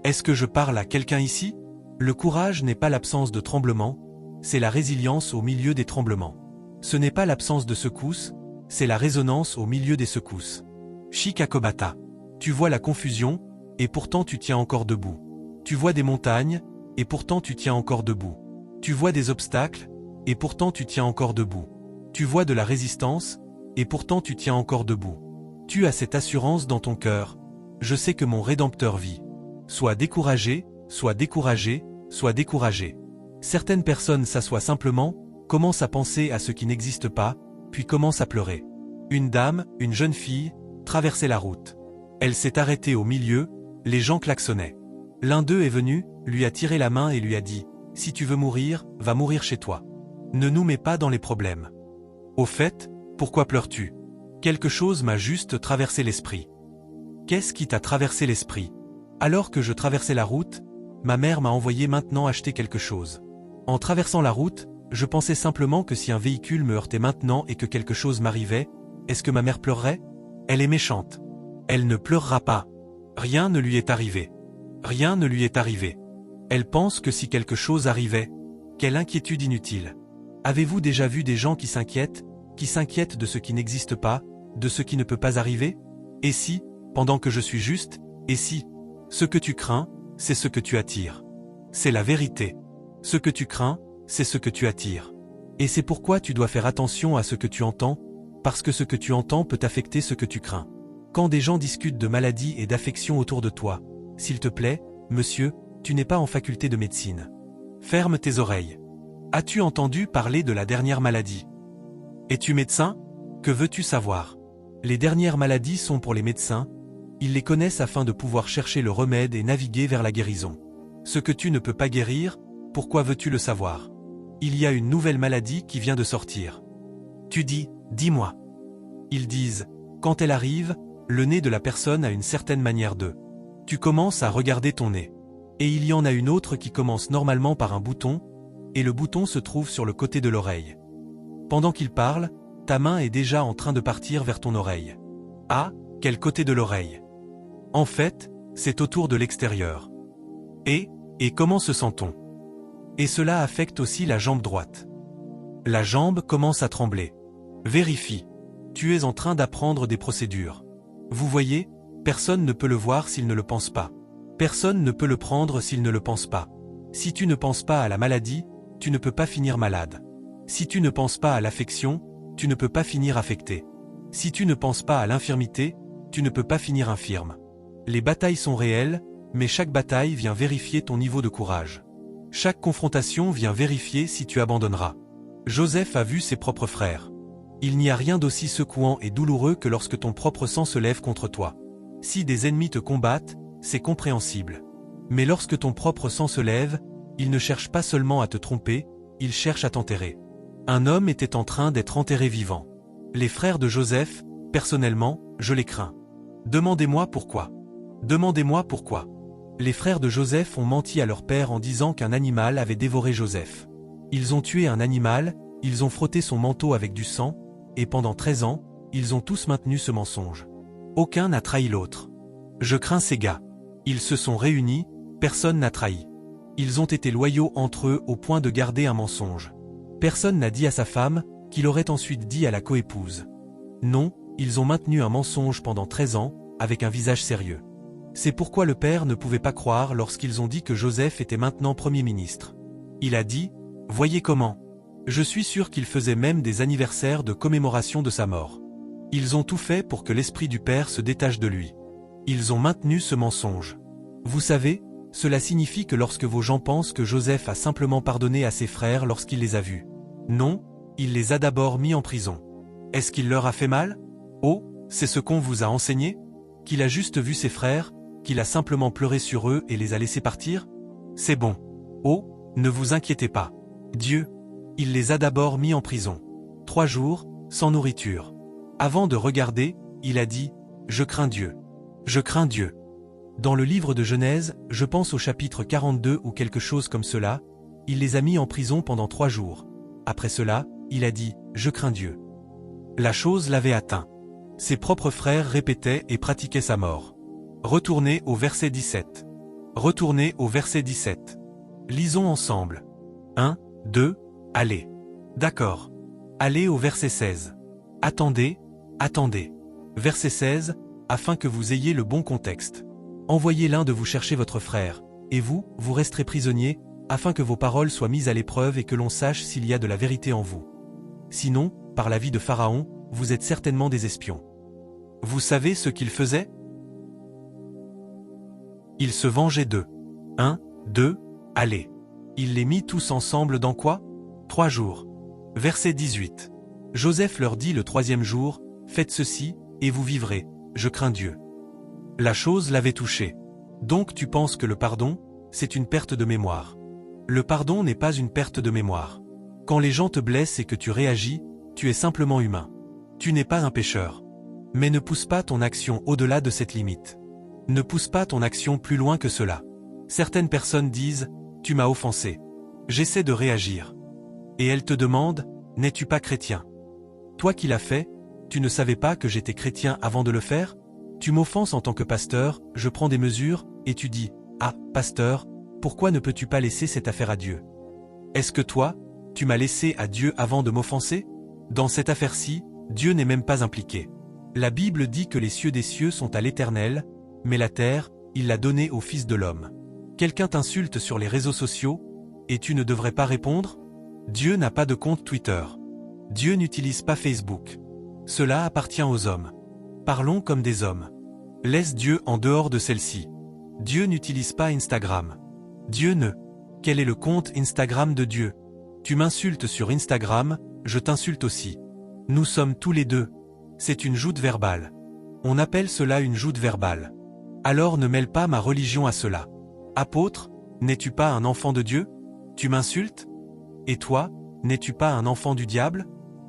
Est-ce que je parle à quelqu'un ici? Le courage n'est pas l'absence de tremblement, c'est la résilience au milieu des tremblements. Ce n'est pas l'absence de secousses, c'est la résonance au milieu des secousses. Shikakobata. Tu vois la confusion, et pourtant tu tiens encore debout. Tu vois des montagnes, et pourtant tu tiens encore debout. Tu vois des obstacles, et pourtant tu tiens encore debout. Tu vois de la résistance, et pourtant tu tiens encore debout. Tu as cette assurance dans ton cœur. Je sais que mon Rédempteur vit. Sois découragé, sois découragé, sois découragé. Certaines personnes s'assoient simplement, commencent à penser à ce qui n'existe pas, puis commencent à pleurer. Une dame, une jeune fille, traversait la route. Elle s'est arrêtée au milieu, les gens klaxonnaient. L'un d'eux est venu, lui a tiré la main et lui a dit, « Si tu veux mourir, va mourir chez toi. Ne nous mets pas dans les problèmes. » Au fait, pourquoi pleures-tu? Quelque chose m'a juste traversé l'esprit. Qu'est-ce qui t'a traversé l'esprit? Alors que je traversais la route, ma mère m'a envoyé maintenant acheter quelque chose. En traversant la route, je pensais simplement que si un véhicule me heurtait maintenant et que quelque chose m'arrivait, est-ce que ma mère pleurerait? Elle est méchante. Elle ne pleurera pas. Rien ne lui est arrivé. Rien ne lui est arrivé. Elle pense que si quelque chose arrivait, quelle inquiétude inutile. Avez-vous déjà vu des gens qui s'inquiètent de ce qui n'existe pas, de ce qui ne peut pas arriver? Et si, pendant que je suis juste, et si, ce que tu crains, c'est ce que tu attires. C'est la vérité. Ce que tu crains, c'est ce que tu attires. Et c'est pourquoi tu dois faire attention à ce que tu entends, parce que ce que tu entends peut affecter ce que tu crains. Quand des gens discutent de maladies et d'affections autour de toi, s'il te plaît, monsieur, tu n'es pas en faculté de médecine. Ferme tes oreilles. As-tu entendu parler de la dernière maladie? Es-tu médecin? Que veux-tu savoir? Les dernières maladies sont pour les médecins, ils les connaissent afin de pouvoir chercher le remède et naviguer vers la guérison. Ce que tu ne peux pas guérir, pourquoi veux-tu le savoir? Il y a une nouvelle maladie qui vient de sortir. Tu dis, dis-moi. Ils disent, quand elle arrive, le nez de la personne a une certaine manière de. Tu commences à regarder ton nez. Et il y en a une autre qui commence normalement par un bouton, et le bouton se trouve sur le côté de l'oreille. Pendant qu'il parle, ta main est déjà en train de partir vers ton oreille. Ah, quel côté de l'oreille? En fait, c'est autour de l'extérieur. Et comment se sent-on? Et cela affecte aussi la jambe droite. La jambe commence à trembler. Vérifie. Tu es en train d'apprendre des procédures. Vous voyez, personne ne peut le voir s'il ne le pense pas. Personne ne peut le prendre s'il ne le pense pas. Si tu ne penses pas à la maladie, tu ne peux pas finir malade. Si tu ne penses pas à l'affection, tu ne peux pas finir affecté. Si tu ne penses pas à l'infirmité, tu ne peux pas finir infirme. Les batailles sont réelles, mais chaque bataille vient vérifier ton niveau de courage. Chaque confrontation vient vérifier si tu abandonneras. Joseph a vu ses propres frères. Il n'y a rien d'aussi secouant et douloureux que lorsque ton propre sang se lève contre toi. Si des ennemis te combattent, c'est compréhensible. Mais lorsque ton propre sang se lève, il ne cherche pas seulement à te tromper, il cherche à t'enterrer. Un homme était en train d'être enterré vivant. Les frères de Joseph, personnellement, je les crains. Demandez-moi pourquoi. Demandez-moi pourquoi. Les frères de Joseph ont menti à leur père en disant qu'un animal avait dévoré Joseph. Ils ont tué un animal, ils ont frotté son manteau avec du sang, et pendant 13 ans, ils ont tous maintenu ce mensonge. Aucun n'a trahi l'autre. Je crains ces gars. Ils se sont réunis, personne n'a trahi. Ils ont été loyaux entre eux au point de garder un mensonge. Personne n'a dit à sa femme, qu'il aurait ensuite dit à la coépouse. Non, ils ont maintenu un mensonge pendant 13 ans, avec un visage sérieux. C'est pourquoi le père ne pouvait pas croire lorsqu'ils ont dit que Joseph était maintenant Premier ministre. Il a dit, « Voyez comment. Je suis sûr qu'il faisait même des anniversaires de commémoration de sa mort. » Ils ont tout fait pour que l'esprit du père se détache de lui. Ils ont maintenu ce mensonge. Vous savez, cela signifie que lorsque vos gens pensent que Joseph a simplement pardonné à ses frères lorsqu'il les a vus. Non, il les a d'abord mis en prison. Est-ce qu'il leur a fait mal? Oh, c'est ce qu'on vous a enseigné? Qu'il a juste vu ses frères, qu'il a simplement pleuré sur eux et les a laissés partir? C'est bon. Oh, ne vous inquiétez pas. Dieu, il les a d'abord mis en prison. 3 jours, sans nourriture. Avant de regarder, il a dit, « Je crains Dieu. Je crains Dieu. » Dans le livre de Genèse, je pense au chapitre 42 ou quelque chose comme cela, il les a mis en prison pendant 3 jours. Après cela, il a dit, « Je crains Dieu. » La chose l'avait atteint. Ses propres frères répétaient et pratiquaient sa mort. Retournez au verset 17. Retournez au verset 17. Lisons ensemble. 1, 2, allez. D'accord. Allez au verset 16. Attendez, attendez. Verset 16, afin que vous ayez le bon contexte. Envoyez l'un de vous chercher votre frère, et vous, vous resterez prisonniers, afin que vos paroles soient mises à l'épreuve et que l'on sache s'il y a de la vérité en vous. Sinon, par la vie de Pharaon, vous êtes certainement des espions. Vous savez ce qu'il faisait? Il se vengeait d'eux. 1, 2, allez. Il les mit tous ensemble dans quoi? 3 jours. Verset 18. Joseph leur dit le 3e jour, « Faites ceci, et vous vivrez, je crains Dieu. » La chose l'avait touché. Donc tu penses que le pardon, c'est une perte de mémoire. Le pardon n'est pas une perte de mémoire. Quand les gens te blessent et que tu réagis, tu es simplement humain. Tu n'es pas un pécheur. Mais ne pousse pas ton action au-delà de cette limite. Ne pousse pas ton action plus loin que cela. Certaines personnes disent « Tu m'as offensé ». J'essaie de réagir. Et elles te demandent « N'es-tu pas chrétien ?» Toi qui l'as fait, tu ne savais pas que j'étais chrétien avant de le faire? Tu m'offenses en tant que pasteur, je prends des mesures, et tu dis « Ah, pasteur, pourquoi ne peux-tu pas laisser cette affaire à Dieu ?» Est-ce que toi, tu m'as laissé à Dieu avant de m'offenser? Dans cette affaire-ci, Dieu n'est même pas impliqué. La Bible dit que les cieux des cieux sont à l'Éternel, mais la terre, il l'a donnée au Fils de l'homme. Quelqu'un t'insulte sur les réseaux sociaux, et tu ne devrais pas répondre? Dieu n'a pas de compte Twitter. Dieu n'utilise pas Facebook. Cela appartient aux hommes. Parlons comme des hommes. Laisse Dieu en dehors de celle-ci. Dieu n'utilise pas Instagram. Dieu ne. Quel est le compte Instagram de Dieu? Tu m'insultes sur Instagram, je t'insulte aussi. Nous sommes tous les deux. C'est une joute verbale. On appelle cela une joute verbale. Alors ne mêle pas ma religion à cela. Apôtre, n'es-tu pas un enfant de Dieu? Tu m'insultes? Et toi, n'es-tu pas un enfant du diable?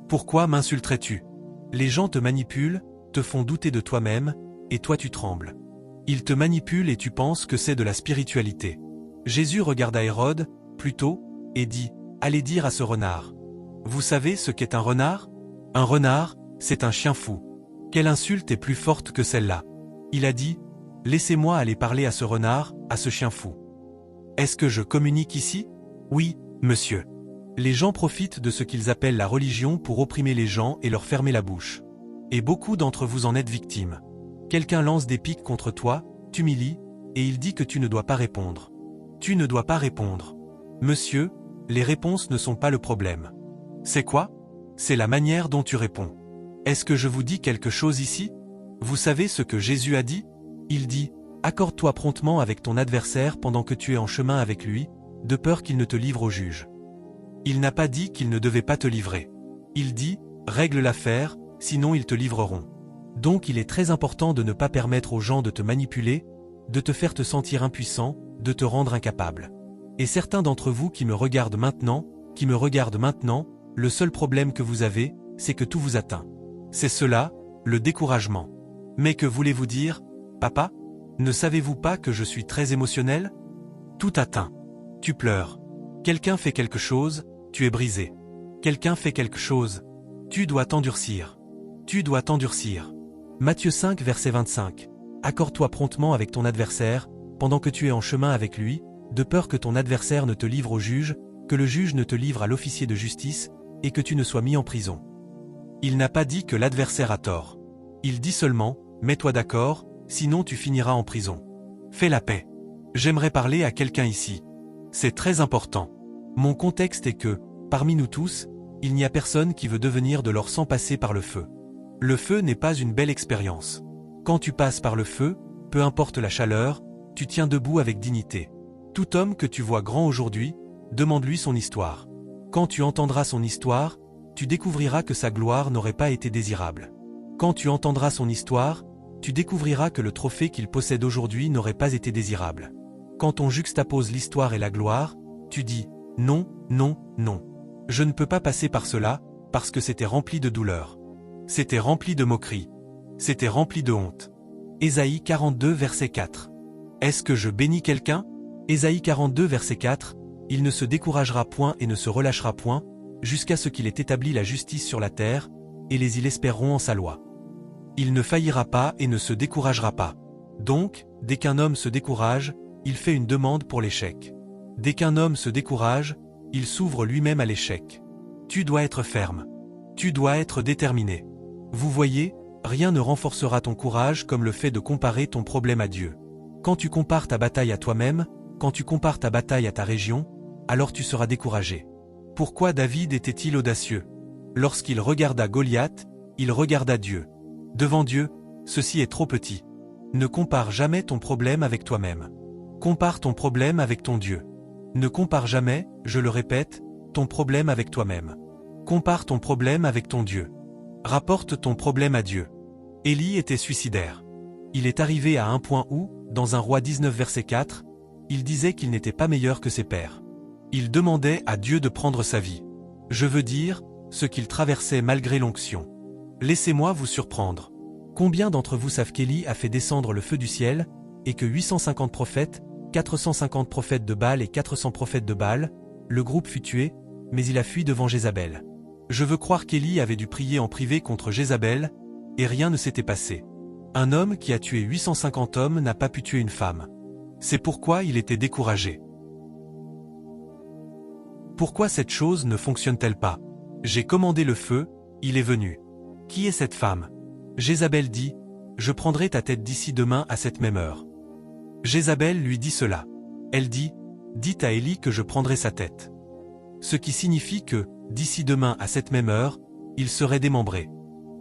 Pourquoi m'insulterais-tu? Les gens te manipulent, te font douter de toi-même, et toi tu trembles. Ils te manipulent et tu penses que c'est de la spiritualité. Jésus regarda Hérode, plutôt, et dit, « Allez dire à ce renard. » Vous savez ce qu'est un renard? Un renard, c'est un chien fou. Quelle insulte est plus forte que celle-là? Il a dit, « Laissez-moi aller parler à ce renard, à ce chien fou. » Est-ce que je communique ici? Oui, monsieur. Les gens profitent de ce qu'ils appellent la religion pour opprimer les gens et leur fermer la bouche. Et beaucoup d'entre vous en êtes victimes. Quelqu'un lance des pics contre toi, t'humilie, et il dit que tu ne dois pas répondre. Tu ne dois pas répondre. Monsieur, les réponses ne sont pas le problème. C'est quoi? C'est la manière dont tu réponds. Est-ce que je vous dis quelque chose ici? Vous savez ce que Jésus a dit? Il dit, « Accorde-toi promptement avec ton adversaire pendant que tu es en chemin avec lui, de peur qu'il ne te livre au juge. » Il n'a pas dit qu'il ne devait pas te livrer. Il dit, « Règle l'affaire, sinon ils te livreront. » Donc il est très important de ne pas permettre aux gens de te manipuler, de te faire te sentir impuissant, de te rendre incapable. Et certains d'entre vous qui me regardent maintenant, le seul problème que vous avez, c'est que tout vous atteint. C'est cela, le découragement. Mais que voulez-vous dire, papa? Ne savez-vous pas que je suis très émotionnel? Tout atteint. Tu pleures. Quelqu'un fait quelque chose, tu es brisé. Quelqu'un fait quelque chose. Tu dois t'endurcir. Tu dois t'endurcir. Matthieu 5 verset 25. Accorde-toi promptement avec ton adversaire, pendant que tu es en chemin avec lui, de peur que ton adversaire ne te livre au juge, que le juge ne te livre à l'officier de justice, et que tu ne sois mis en prison. Il n'a pas dit que l'adversaire a tort. Il dit seulement, mets-toi d'accord, sinon tu finiras en prison. Fais la paix. J'aimerais parler à quelqu'un ici. C'est très important. Mon contexte est que, parmi nous tous, il n'y a personne qui veut devenir de l'or sans passer par le feu. Le feu n'est pas une belle expérience. Quand tu passes par le feu, peu importe la chaleur, tu tiens debout avec dignité. Tout homme que tu vois grand aujourd'hui, demande-lui son histoire. Quand tu entendras son histoire, tu découvriras que sa gloire n'aurait pas été désirable. Quand tu entendras son histoire, tu découvriras que le trophée qu'il possède aujourd'hui n'aurait pas été désirable. Quand on juxtapose l'histoire et la gloire, tu dis « Non, non, non. Je ne peux pas passer par cela, parce que c'était rempli de douleur. C'était rempli de moquerie. C'était rempli de honte. » Ésaïe 42 verset 4. Est-ce que je bénis quelqu'un? Ésaïe 42 verset 4. Il ne se découragera point et ne se relâchera point, jusqu'à ce qu'il ait établi la justice sur la terre, et les îles espéreront en sa loi. Il ne faillira pas et ne se découragera pas. Donc, dès qu'un homme se décourage, il fait une demande pour l'échec. Dès qu'un homme se décourage, il s'ouvre lui-même à l'échec. Tu dois être ferme. Tu dois être déterminé. Vous voyez, rien ne renforcera ton courage comme le fait de comparer ton problème à Dieu. Quand tu compares ta bataille à toi-même, quand tu compares ta bataille à ta région, alors tu seras découragé. Pourquoi David était-il audacieux? Lorsqu'il regarda Goliath, il regarda Dieu. Devant Dieu, ceci est trop petit. Ne compare jamais ton problème avec toi-même. Compare ton problème avec ton Dieu. Ne compare jamais, je le répète, ton problème avec toi-même. Compare ton problème avec ton Dieu. Rapporte ton problème à Dieu. Élie était suicidaire. Il est arrivé à un point où, dans un roi 19 verset 4, il disait qu'il n'était pas meilleur que ses pères. Il demandait à Dieu de prendre sa vie. Je veux dire, ce qu'il traversait malgré l'onction. Laissez-moi vous surprendre. Combien d'entre vous savent qu'Élie a fait descendre le feu du ciel, et que 850 prophètes, 450 prophètes de Baal et 400 prophètes de Baal, le groupe fut tué, mais il a fui devant Jézabel. Je veux croire qu'Élie avait dû prier en privé contre Jézabel, et rien ne s'était passé. Un homme qui a tué 850 hommes n'a pas pu tuer une femme. C'est pourquoi il était découragé. Pourquoi cette chose ne fonctionne-t-elle pas? J'ai commandé le feu, il est venu. Qui est cette femme? Jézabel dit, je prendrai ta tête d'ici demain à cette même heure. Jézabel lui dit cela. Elle dit, dites à Élie que je prendrai sa tête. Ce qui signifie que, d'ici demain à cette même heure, il serait démembré.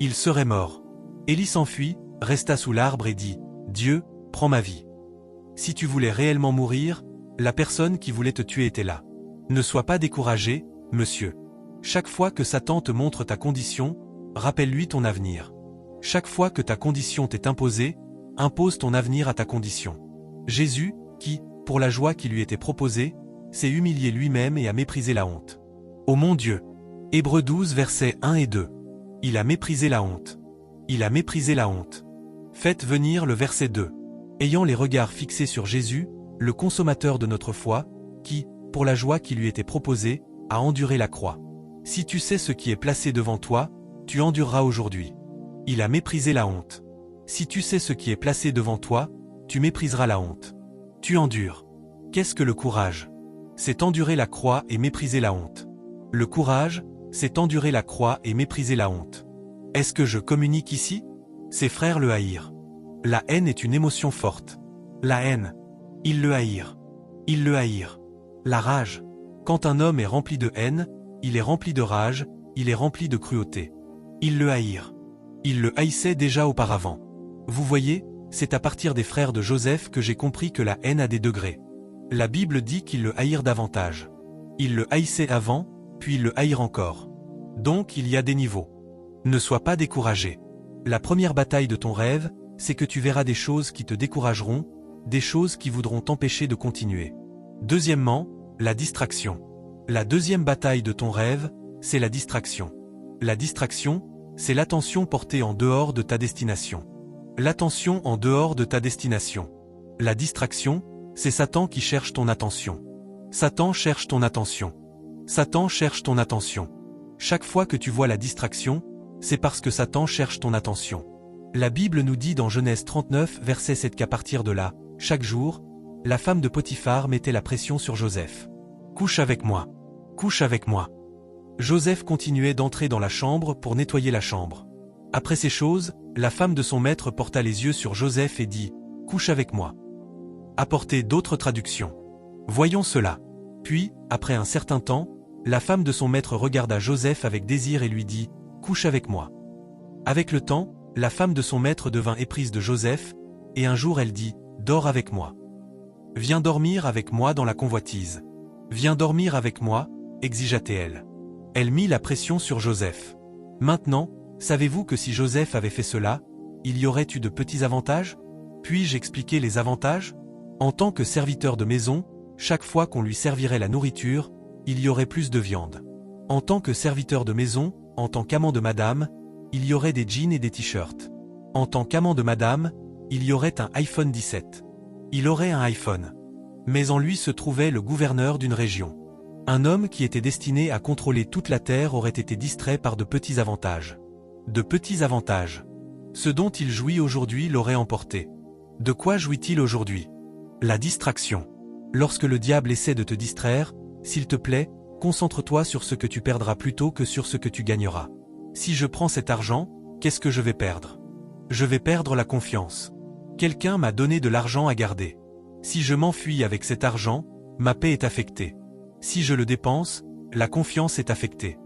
Il serait mort. Élie s'enfuit, resta sous l'arbre et dit, Dieu, prends ma vie. Si tu voulais réellement mourir, la personne qui voulait te tuer était là. Ne sois pas découragé, monsieur. Chaque fois que Satan te montre ta condition, rappelle-lui ton avenir. Chaque fois que ta condition t'est imposée, impose ton avenir à ta condition. Jésus, qui, pour la joie qui lui était proposée, s'est humilié lui-même et a méprisé la honte. Ô mon Dieu! Hébreux 12 versets 1 et 2. Il a méprisé la honte. Il a méprisé la honte. Faites venir le verset 2. Ayant les regards fixés sur Jésus, le consommateur de notre foi, qui, pour la joie qui lui était proposée, a enduré la croix. Si tu sais ce qui est placé devant toi, tu endureras aujourd'hui. Il a méprisé la honte. Si tu sais ce qui est placé devant toi, tu mépriseras la honte. Tu endures. Qu'est-ce que le courage? C'est endurer la croix et mépriser la honte. Le courage, c'est endurer la croix et mépriser la honte. Est-ce que je communique ici? Ses frères le haïrent. La haine est une émotion forte. La haine. Ils le haïrent. Ils le haïrent. La rage. Quand un homme est rempli de haine, il est rempli de rage, il est rempli de cruauté. Ils le haïrent. Ils le haïssaient déjà auparavant. Vous voyez, c'est à partir des frères de Joseph que j'ai compris que la haine a des degrés. La Bible dit qu'ils le haïrent davantage. Ils le haïssaient avant, puis ils le haïrent encore. Donc il y a des niveaux. Ne sois pas découragé. La première bataille de ton rêve, c'est que tu verras des choses qui te décourageront, des choses qui voudront t'empêcher de continuer. Deuxièmement, la distraction. La deuxième bataille de ton rêve, c'est la distraction. La distraction, c'est l'attention portée en dehors de ta destination. L'attention en dehors de ta destination. La distraction, c'est Satan qui cherche ton attention. Satan cherche ton attention. Satan cherche ton attention. Chaque fois que tu vois la distraction, c'est parce que Satan cherche ton attention. La Bible nous dit dans Genèse 39 verset 7 qu'à partir de là, chaque jour, la femme de Potiphar mettait la pression sur Joseph. Couche avec moi. Couche avec moi. Joseph continuait d'entrer dans la chambre pour nettoyer la chambre. Après ces choses, la femme de son maître porta les yeux sur Joseph et dit, « Couche avec moi. » Apportez d'autres traductions. Voyons cela. Puis, après un certain temps, la femme de son maître regarda Joseph avec désir et lui dit, « Couche avec moi. » Avec le temps, la femme de son maître devint éprise de Joseph, et un jour elle dit, « Dors avec moi. Viens dormir avec moi dans la convoitise. Viens dormir avec moi, exigea-t-elle. Elle mit la pression sur Joseph. Maintenant, savez-vous que si Joseph avait fait cela, il y aurait eu de petits avantages? Puis-je expliquer les avantages? En tant que serviteur de maison, chaque fois qu'on lui servirait la nourriture, il y aurait plus de viande. En tant que serviteur de maison, en tant qu'amant de madame, il y aurait des jeans et des t-shirts. En tant qu'amant de madame, il y aurait un iPhone 17. Il aurait un iPhone. Mais en lui se trouvait le gouverneur d'une région. Un homme qui était destiné à contrôler toute la terre aurait été distrait par de petits avantages. De petits avantages. Ce dont il jouit aujourd'hui l'aurait emporté. De quoi jouit-il aujourd'hui? La distraction. Lorsque le diable essaie de te distraire, s'il te plaît, concentre-toi sur ce que tu perdras plutôt que sur ce que tu gagneras. Si je prends cet argent, qu'est-ce que je vais perdre? Je vais perdre la confiance. Quelqu'un m'a donné de l'argent à garder. Si je m'enfuis avec cet argent, ma paix est affectée. Si je le dépense, la confiance est affectée.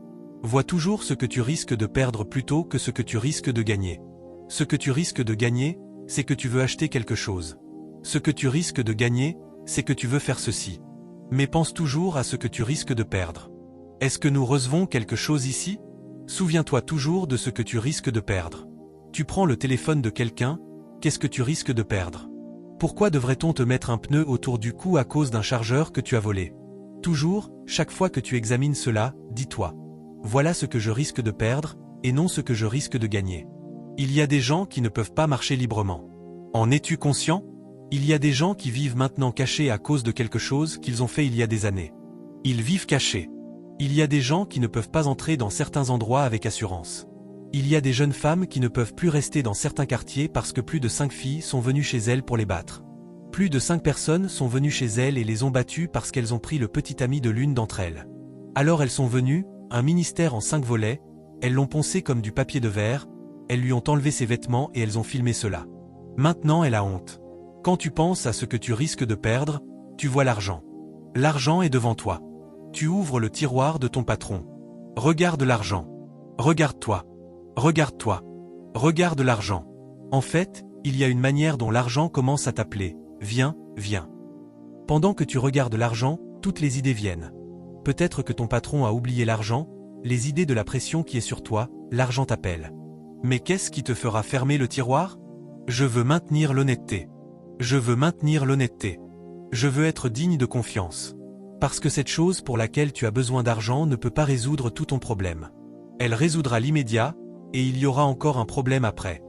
Vois toujours ce que tu risques de perdre plutôt que ce que tu risques de gagner. Ce que tu risques de gagner, c'est que tu veux acheter quelque chose. Ce que tu risques de gagner, c'est que tu veux faire ceci. Mais pense toujours à ce que tu risques de perdre. Est-ce que nous recevons quelque chose ici? Souviens-toi toujours de ce que tu risques de perdre. Tu prends le téléphone de quelqu'un, qu'est-ce que tu risques de perdre? Pourquoi devrait-on te mettre un pneu autour du cou à cause d'un chargeur que tu as volé? Toujours, chaque fois que tu examines cela, dis-toi. Voilà ce que je risque de perdre, et non ce que je risque de gagner. Il y a des gens qui ne peuvent pas marcher librement. En es-tu conscient? Il y a des gens qui vivent maintenant cachés à cause de quelque chose qu'ils ont fait il y a des années. Ils vivent cachés. Il y a des gens qui ne peuvent pas entrer dans certains endroits avec assurance. Il y a des jeunes femmes qui ne peuvent plus rester dans certains quartiers parce que plus de 5 filles sont venues chez elles pour les battre. Plus de 5 personnes sont venues chez elles et les ont battues parce qu'elles ont pris le petit ami de l'une d'entre elles. Alors elles sont venues, un ministère en 5 volets, elles l'ont poncé comme du papier de verre, elles lui ont enlevé ses vêtements et elles ont filmé cela. Maintenant elle a honte. Quand tu penses à ce que tu risques de perdre, tu vois l'argent. L'argent est devant toi. Tu ouvres le tiroir de ton patron. Regarde l'argent. Regarde-toi. Regarde-toi. Regarde l'argent. En fait, il y a une manière dont l'argent commence à t'appeler. Viens, viens. Pendant que tu regardes l'argent, toutes les idées viennent. Peut-être que ton patron a oublié l'argent, les idées de la pression qui est sur toi, l'argent t'appelle. Mais qu'est-ce qui te fera fermer le tiroir? Je veux maintenir l'honnêteté. Je veux maintenir l'honnêteté. Je veux être digne de confiance. Parce que cette chose pour laquelle tu as besoin d'argent ne peut pas résoudre tout ton problème. Elle résoudra l'immédiat, et il y aura encore un problème après.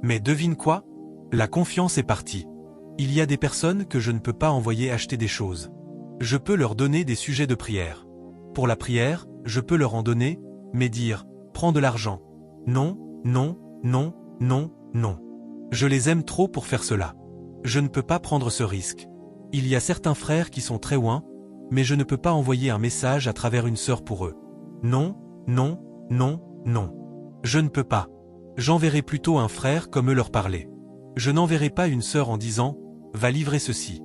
Mais devine quoi? La confiance est partie. Il y a des personnes que je ne peux pas envoyer acheter des choses. Je peux leur donner des sujets de prière. Pour la prière, je peux leur en donner, mais dire, prends de l'argent. Non, non, non, non, non. Je les aime trop pour faire cela. Je ne peux pas prendre ce risque. Il y a certains frères qui sont très loin, mais je ne peux pas envoyer un message à travers une sœur pour eux. Non, non, non, non. Je ne peux pas. J'enverrai plutôt un frère comme eux leur parler. Je n'enverrai pas une sœur en disant, va livrer ceci.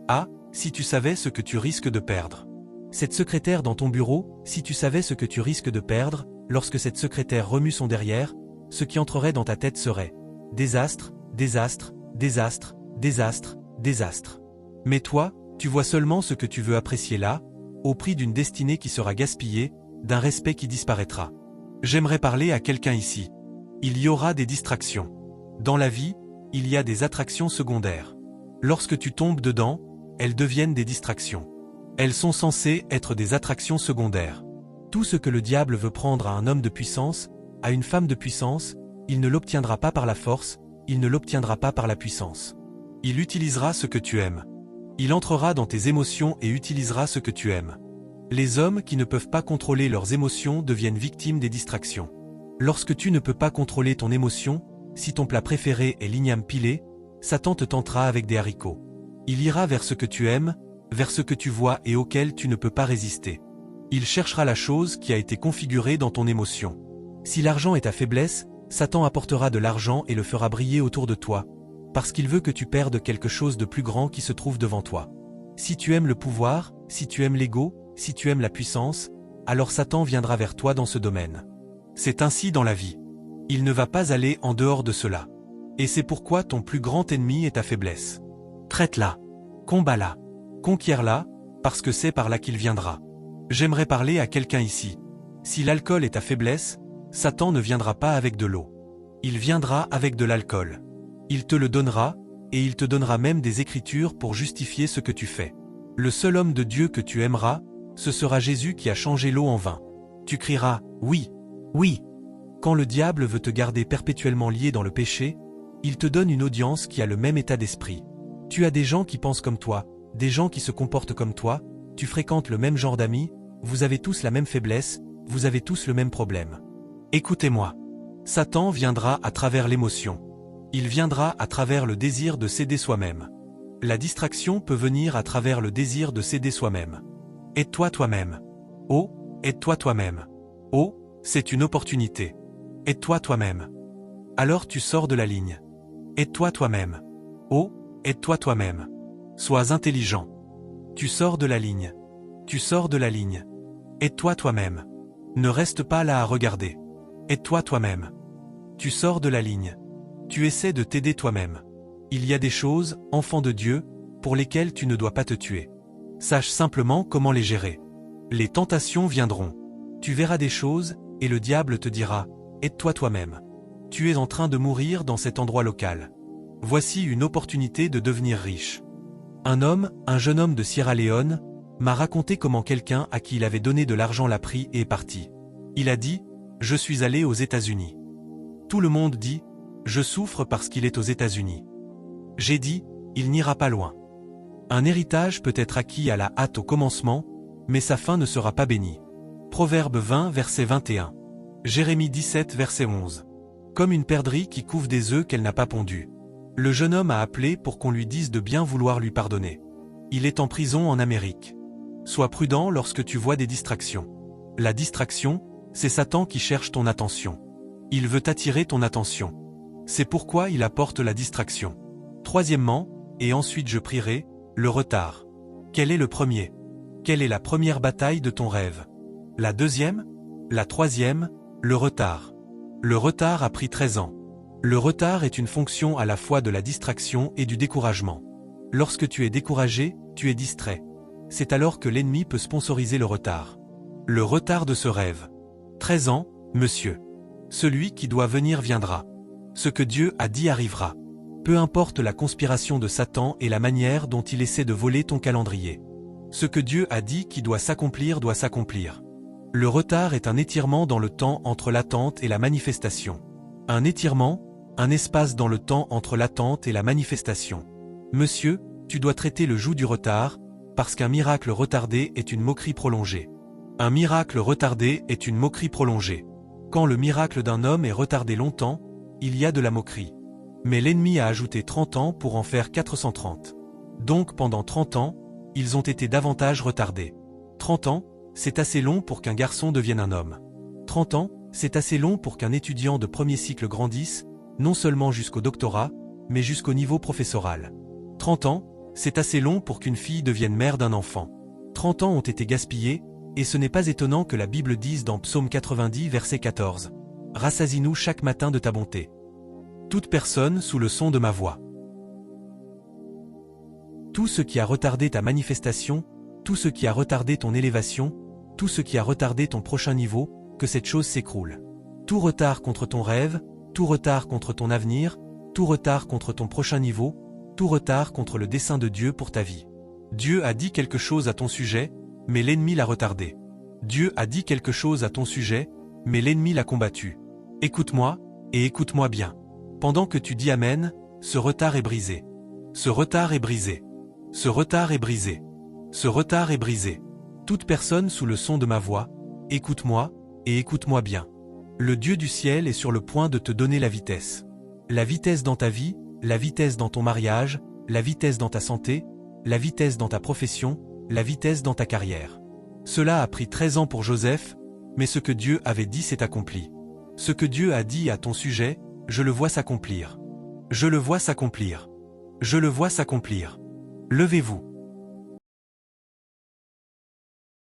Ah, si tu savais ce que tu risques de perdre. Cette secrétaire dans ton bureau, si tu savais ce que tu risques de perdre, lorsque cette secrétaire remue son derrière, ce qui entrerait dans ta tête serait désastre, désastre, désastre, désastre, désastre. Mais toi, tu vois seulement ce que tu veux apprécier là, au prix d'une destinée qui sera gaspillée, d'un respect qui disparaîtra. J'aimerais parler à quelqu'un ici. Il y aura des distractions. Dans la vie, il y a des attractions secondaires. Lorsque tu tombes dedans, elles deviennent des distractions. Elles sont censées être des attractions secondaires. Tout ce que le diable veut prendre à un homme de puissance, à une femme de puissance, il ne l'obtiendra pas par la force, il ne l'obtiendra pas par la puissance. Il utilisera ce que tu aimes. Il entrera dans tes émotions et utilisera ce que tu aimes. Les hommes qui ne peuvent pas contrôler leurs émotions deviennent victimes des distractions. Lorsque tu ne peux pas contrôler ton émotion, si ton plat préféré est l'igname pilé, Satan te tentera avec des haricots. Il ira vers ce que tu aimes, vers ce que tu vois et auquel tu ne peux pas résister. Il cherchera la chose qui a été configurée dans ton émotion. Si l'argent est ta faiblesse, Satan apportera de l'argent et le fera briller autour de toi, parce qu'il veut que tu perdes quelque chose de plus grand qui se trouve devant toi. Si tu aimes le pouvoir, si tu aimes l'ego, si tu aimes la puissance, alors Satan viendra vers toi dans ce domaine. C'est ainsi dans la vie. Il ne va pas aller en dehors de cela. Et c'est pourquoi ton plus grand ennemi est ta faiblesse. Traite-la, combats-la, conquiers-la, parce que c'est par là qu'il viendra. J'aimerais parler à quelqu'un ici. Si l'alcool est ta faiblesse, Satan ne viendra pas avec de l'eau. Il viendra avec de l'alcool. Il te le donnera, et il te donnera même des écritures pour justifier ce que tu fais. Le seul homme de Dieu que tu aimeras, ce sera Jésus qui a changé l'eau en vin. Tu crieras, oui, oui. Quand le diable veut te garder perpétuellement lié dans le péché, il te donne une audience qui a le même état d'esprit. Tu as des gens qui pensent comme toi, des gens qui se comportent comme toi, tu fréquentes le même genre d'amis, vous avez tous la même faiblesse, vous avez tous le même problème. Écoutez-moi. Satan viendra à travers l'émotion. Il viendra à travers le désir de céder soi-même. La distraction peut venir à travers le désir de céder soi-même. Aide-toi toi-même. Oh, aide-toi toi-même. Oh, c'est une opportunité. Aide-toi toi-même. Alors tu sors de la ligne. Aide-toi toi-même. Oh, aide-toi toi-même. Sois intelligent. Tu sors de la ligne. Tu sors de la ligne. Aide-toi toi-même. Ne reste pas là à regarder. Aide-toi toi-même. Tu sors de la ligne. Tu essaies de t'aider toi-même. Il y a des choses, enfant de Dieu, pour lesquelles tu ne dois pas te tuer. Sache simplement comment les gérer. Les tentations viendront. Tu verras des choses, et le diable te dira, aide-toi toi-même. Tu es en train de mourir dans cet endroit local. Voici une opportunité de devenir riche. Un jeune homme de Sierra Leone, m'a raconté comment quelqu'un à qui il avait donné de l'argent l'a pris et est parti. Il a dit, Je suis allé aux États-Unis. Tout le monde dit, je souffre parce qu'il est aux États-Unis. J'ai dit, il n'ira pas loin. Un héritage peut être acquis à la hâte au commencement, mais sa fin ne sera pas bénie. Proverbe 20 verset 21. Jérémie 17 verset 11. Comme une perdrix qui couve des œufs qu'elle n'a pas pondus. Le jeune homme a appelé pour qu'on lui dise de bien vouloir lui pardonner. Il est en prison en Amérique. Sois prudent lorsque tu vois des distractions. La distraction, c'est Satan qui cherche ton attention. Il veut attirer ton attention. C'est pourquoi il apporte la distraction. Troisièmement, et ensuite je prierai, le retard. Quel est le premier? Quelle est la première bataille de ton rêve? La deuxième? La troisième? Le retard. Le retard a pris 13 ans. Le retard est une fonction à la fois de la distraction et du découragement. Lorsque tu es découragé, tu es distrait. C'est alors que l'ennemi peut sponsoriser le retard. Le retard de ce rêve. 13 ans, monsieur. Celui qui doit venir viendra. Ce que Dieu a dit arrivera. Peu importe la conspiration de Satan et la manière dont il essaie de voler ton calendrier. Ce que Dieu a dit qui doit s'accomplir doit s'accomplir. Le retard est un étirement dans le temps entre l'attente et la manifestation. Un étirement, un espace dans le temps entre l'attente et la manifestation. Monsieur, tu dois traiter le joug du retard, parce qu'un miracle retardé est une moquerie prolongée. Un miracle retardé est une moquerie prolongée. Quand le miracle d'un homme est retardé longtemps, il y a de la moquerie. Mais l'ennemi a ajouté 30 ans pour en faire 430. Donc pendant 30 ans, ils ont été davantage retardés. 30 ans, c'est assez long pour qu'un garçon devienne un homme. 30 ans, c'est assez long pour qu'un étudiant de premier cycle grandisse, non seulement jusqu'au doctorat, mais jusqu'au niveau professoral. 30 ans, c'est assez long pour qu'une fille devienne mère d'un enfant. 30 ans ont été gaspillés, et ce n'est pas étonnant que la Bible dise dans Psaume 90 verset 14 « Rassasie-nous chaque matin de ta bonté. Toute personne sous le son de ma voix. » Tout ce qui a retardé ta manifestation, tout ce qui a retardé ton élévation, tout ce qui a retardé ton prochain niveau, que cette chose s'écroule. Tout retard contre ton rêve, tout retard contre ton avenir, tout retard contre ton prochain niveau, tout retard contre le dessein de Dieu pour ta vie. Dieu a dit quelque chose à ton sujet, mais l'ennemi l'a retardé. Dieu a dit quelque chose à ton sujet, mais l'ennemi l'a combattu. Écoute-moi, et écoute-moi bien. Pendant que tu dis Amen, ce retard est brisé. Ce retard est brisé. Ce retard est brisé. Ce retard est brisé. Toute personne sous le son de ma voix, écoute-moi, et écoute-moi bien. Le Dieu du ciel est sur le point de te donner la vitesse. La vitesse dans ta vie, la vitesse dans ton mariage, la vitesse dans ta santé, la vitesse dans ta profession, la vitesse dans ta carrière. Cela a pris 13 ans pour Joseph, mais ce que Dieu avait dit s'est accompli. Ce que Dieu a dit à ton sujet, je le vois s'accomplir. Je le vois s'accomplir. Je le vois s'accomplir. Levez-vous.